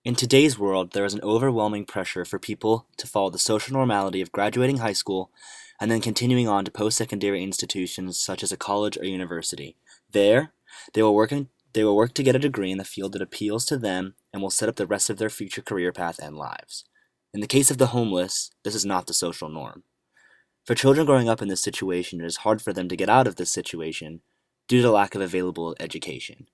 In today's world, there is an overwhelming pressure for people to follow the social normality of graduating high school and then continuing on to post-secondary institutions such as a college or university. There, they will work in, they will work to get a degree in the field that appeals to them and will set up the rest of their future career path and lives. In the case of the homeless, this is not the social norm. For children growing up in this situation, it is hard for them to get out of this situation due to lack of available education.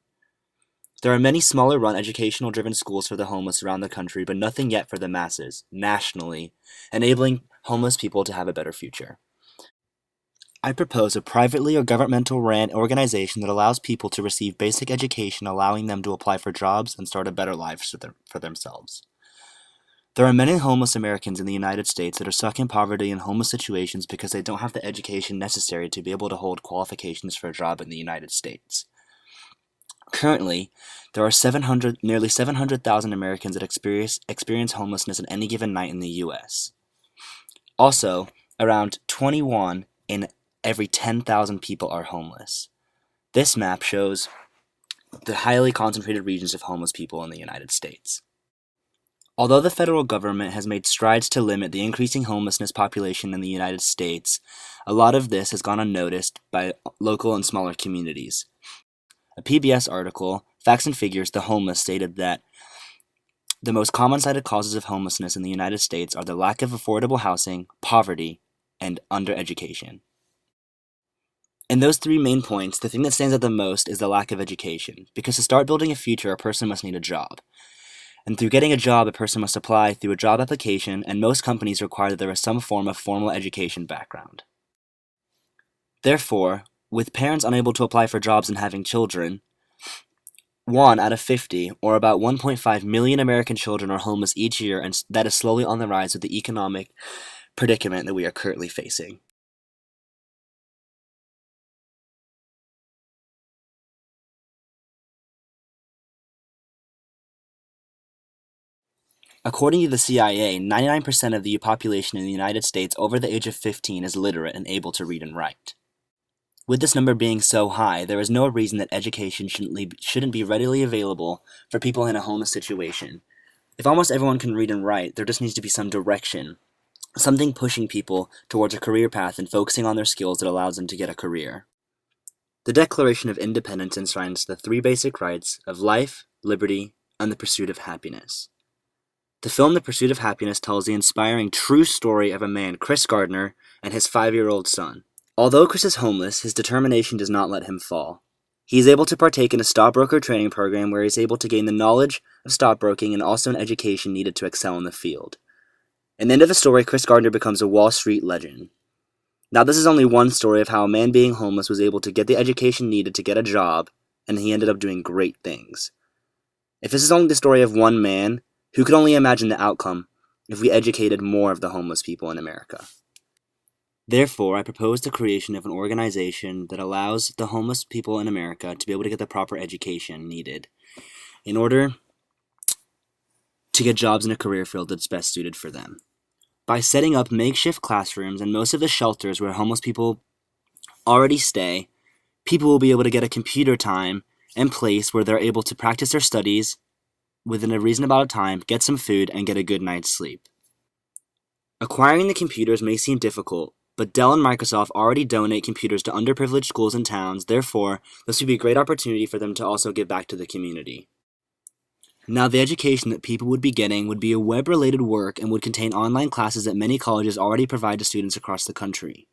There are many smaller run educational driven schools for the homeless around the country, but nothing yet for the masses, nationally, enabling homeless people to have a better future. I propose a privately or governmental ran organization that allows people to receive basic education, allowing them to apply for jobs and start a better life for themselves. There are many homeless Americans in the United States that are stuck in poverty and homeless situations because they don't have the education necessary to be able to hold qualifications for a job in the United States. Currently, there are nearly 700,000 Americans that experience homelessness at any given night in the U.S. Also, around 21 in every 10,000 people are homeless. This map shows the highly concentrated regions of homeless people in the United States. Although the federal government has made strides to limit the increasing homelessness population in the United States, a lot of this has gone unnoticed by local and smaller communities. A PBS article, Facts and Figures, The Homeless, stated that the most common cited causes of homelessness in the United States are the lack of affordable housing, poverty, and undereducation. In those three main points, the thing that stands out the most is the lack of education, because to start building a future, a person must need a job. And through getting a job, a person must apply through a job application, and most companies require that there is some form of formal education background. Therefore, with parents unable to apply for jobs and having children, 1 out of 50, or about 1.5 million American children are homeless each year, and that is slowly on the rise with the economic predicament that we are currently facing. According to the CIA, 99% of the population in the United States over the age of 15 is literate and able to read and write. With this number being so high, there is no reason that education shouldn't be readily available for people in a homeless situation. If almost everyone can read and write, there just needs to be some direction, something pushing people towards a career path and focusing on their skills that allows them to get a career. The Declaration of Independence enshrines the three basic rights of life, liberty, and the pursuit of happiness. The film The Pursuit of Happiness tells the inspiring true story of a man, Chris Gardner, and his 5-year-old son. Although Chris is homeless, his determination does not let him fall. He is able to partake in a stockbroker training program where he is able to gain the knowledge of stockbroking and also an education needed to excel in the field. In the end of the story, Chris Gardner becomes a Wall Street legend. Now, this is only one story of how a man being homeless was able to get the education needed to get a job, and he ended up doing great things. If this is only the story of one man, who could only imagine the outcome if we educated more of the homeless people in America? Therefore, I propose the creation of an organization that allows the homeless people in America to be able to get the proper education needed in order to get jobs in a career field that's best suited for them. By setting up makeshift classrooms and most of the shelters where homeless people already stay, people will be able to get a computer time and place where they're able to practice their studies within a reasonable amount of time, get some food, and get a good night's sleep. Acquiring the computers may seem difficult, but Dell and Microsoft already donate computers to underprivileged schools and towns. Therefore, this would be a great opportunity for them to also give back to the community. Now, the education that people would be getting would be a web-related work and would contain online classes that many colleges already provide to students across the country.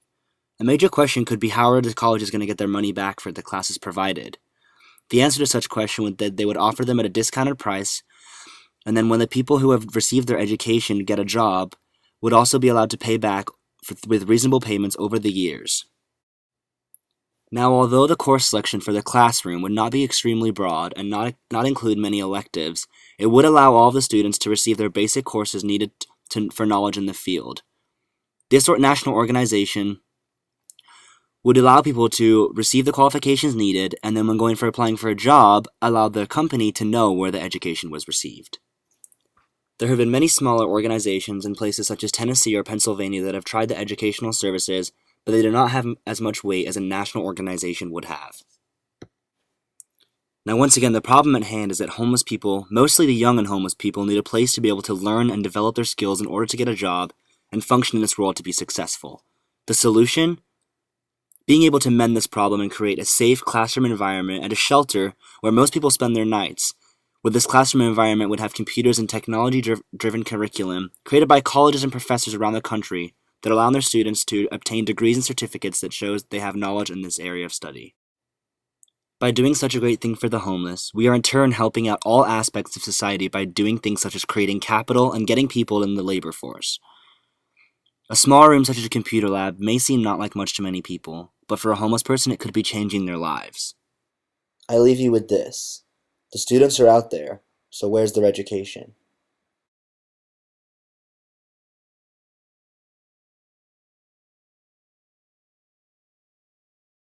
A major question could be how are the colleges going to get their money back for the classes provided? The answer to such question would be that they would offer them at a discounted price, and then when the people who have received their education get a job, would also be allowed to pay back with reasonable payments over the years. Now, although the course selection for the classroom would not be extremely broad and not include many electives, it would allow all of the students to receive their basic courses needed for knowledge in the field. This national organization would allow people to receive the qualifications needed, and then when going for applying for a job, allow the company to know where the education was received. There have been many smaller organizations in places such as Tennessee or Pennsylvania that have tried the educational services, but they do not have as much weight as a national organization would have. Now, once again, the problem at hand is that homeless people, mostly the young and homeless people, need a place to be able to learn and develop their skills in order to get a job and function in this world to be successful. The solution? Being able to mend this problem and create a safe classroom environment and a shelter where most people spend their nights. With this classroom environment would have computers and technology-driven curriculum created by colleges and professors around the country that allow their students to obtain degrees and certificates that shows they have knowledge in this area of study. By doing such a great thing for the homeless, we are in turn helping out all aspects of society by doing things such as creating capital and getting people in the labor force. A small room such as a computer lab may seem not like much to many people, but for a homeless person it could be changing their lives. I leave you with this. The students are out there, so where's their education?